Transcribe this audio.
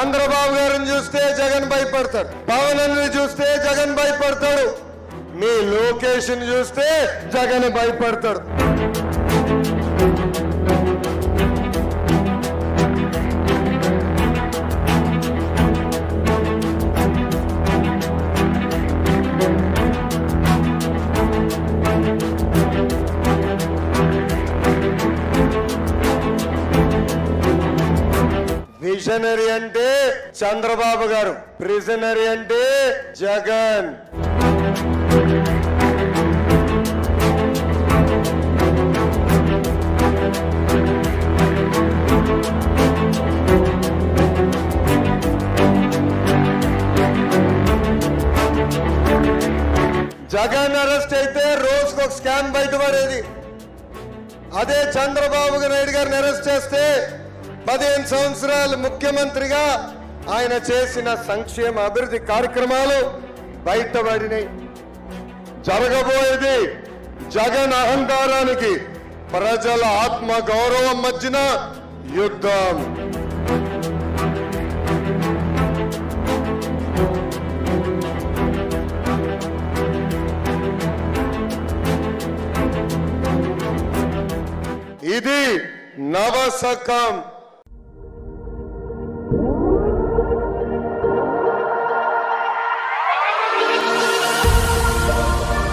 చంద్రబాబు గారిని చూస్తే జగన్ భయపడతాడు, పవన్ చూస్తే జగన్ భయపడతాడు, మీ లోకేష్ ని చూస్తే జగన్ భయపడతాడు. విజనరీ అంటే చంద్రబాబు గారు, ప్రిజనరీ అంటే జగన్. జగన్ అరెస్ట్ అయితే రోజుకు ఒక స్కామ్ బయటపడేది. అదే చంద్రబాబు నాయుడు గారిని అరెస్ట్ చేస్తే 15 సంవత్సరాలు ముఖ్యమంత్రిగా ఆయన చేసిన సంక్షేమ అభివృద్ధి కార్యక్రమాలు బయటపడినాయి. జరగబోయేది జగన్ అహంకారానికి ప్రజల ఆత్మ గౌరవం మధ్యన యుద్ధం. ఇది నవశకం.